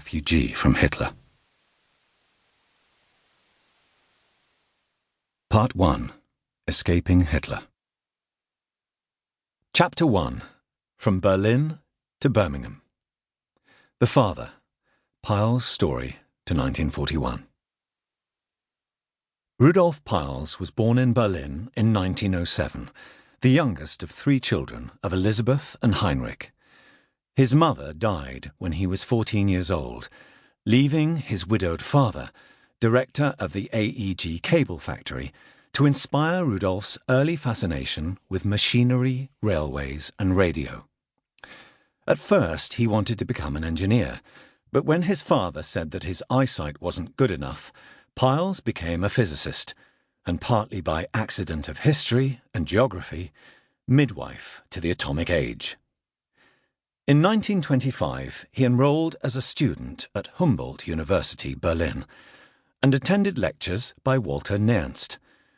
refugee from Hitler. Part 1. Escaping Hitler. Chapter 1. From Berlin to Birmingham. The Father. Peierls' Story to 1941. Rudolf Peierls was born in Berlin in 1907, the youngest of 3 children of Elizabeth and Heinrich. His mother died when he was 14 years old, leaving his widowed father, director of the AEG cable factory, to inspire Rudolf's early fascination with machinery, railways, and radio. At first, he wanted to become an engineer, but when his father said that his eyesight wasn't good enough, Peierls became a physicist, and partly by accident of history and geography, midwife to the atomic age. In 1925, he enrolled as a student at Humboldt University, Berlin, and attended lectures by Walter Nernst,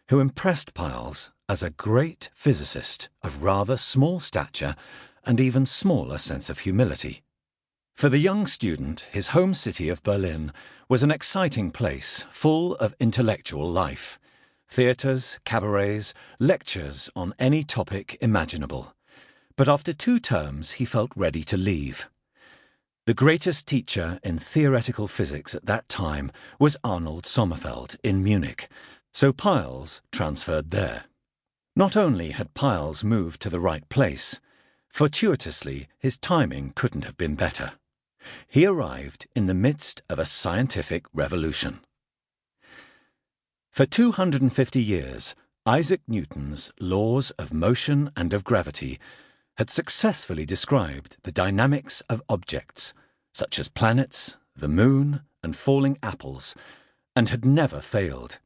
who impressed Peierls as a great physicist of rather small stature and even smaller sense of humility. For the young student, his home city of Berlin was an exciting place full of intellectual life. Theatres, cabarets, lectures on any topic imaginable. But after 2 terms he felt ready to leave. The greatest teacher in theoretical physics at that time was Arnold Sommerfeld in Munich, so Peierls transferred there. Not only had Peierls moved to the right place, fortuitously his timing couldn't have been better. He arrived in the midst of a scientific revolution. For 250 years, Isaac Newton's laws of motion and of gravity had successfully described the dynamics of objects, such as planets, the moon, and falling apples, and had never failed.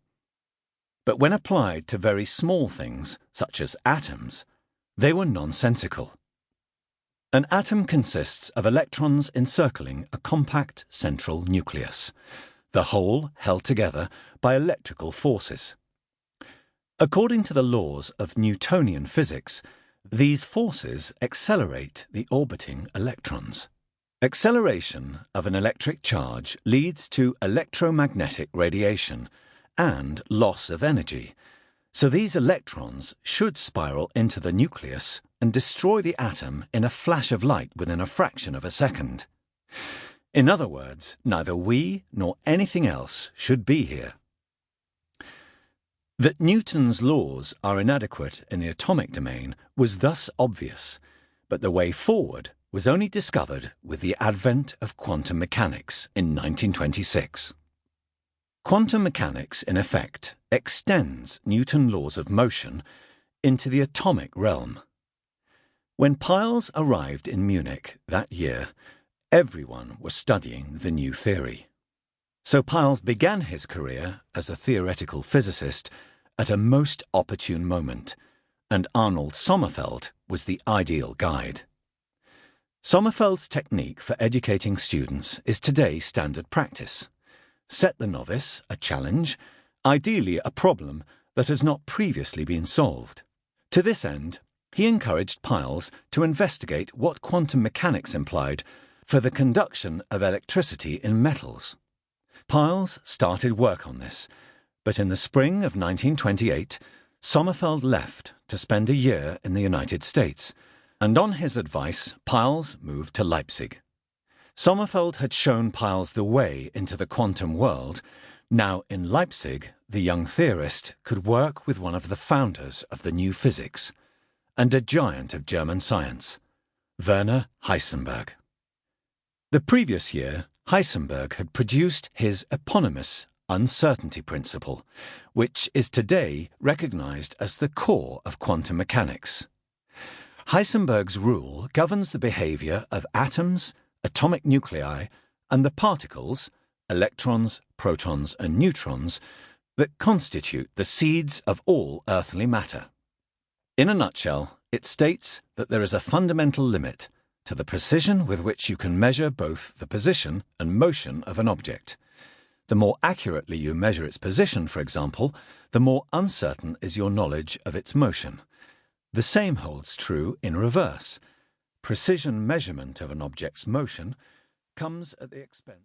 But when applied to very small things, such as atoms, they were nonsensical. An atom consists of electrons encircling a compact central nucleus, the whole held together by electrical forces. According to the laws of Newtonian physics, these forces accelerate the orbiting electrons. Acceleration of an electric charge leads to electromagnetic radiation and loss of energy, so these electrons should spiral into the nucleus and destroy the atom in a flash of light within a fraction of a second. In other words, neither we nor anything else should be here. That Newton's laws are inadequate in the atomic domain was thus obvious, but the way forward was only discovered with the advent of quantum mechanics in 1926. Quantum mechanics, in effect, extends Newton's laws of motion into the atomic realm. When Peierls arrived in Munich that year, everyone was studying the new theory. So Peierls began his career as a theoretical physicist at a most opportune moment, and Arnold Sommerfeld was the ideal guide. Sommerfeld's technique for educating students is today standard practice. Set the novice a challenge, ideally a problem that has not previously been solved. To this end, he encouraged Peierls to investigate what quantum mechanics implied for the conduction of electricity in metals. Peierls started work on this, but in the spring of 1928, Sommerfeld left to spend a year in the United States, and on his advice, Peierls moved to Leipzig. Sommerfeld had shown Peierls the way into the quantum world. Now in Leipzig, the young theorist could work with one of the founders of the new physics, and a giant of German science, Werner Heisenberg. The previous year, Heisenberg had produced his eponymous uncertainty principle, which is today recognized as the core of quantum mechanics. Heisenberg's rule governs the behavior of atoms, atomic nuclei, and the particles, electrons, protons, and neutrons, that constitute the seeds of all earthly matter. In a nutshell, it states that there is a fundamental limit to the precision with which you can measure both the position and motion of an object. The more accurately you measure its position, for example, the more uncertain is your knowledge of its motion. The same holds true in reverse. Precision measurement of an object's motion comes at the expense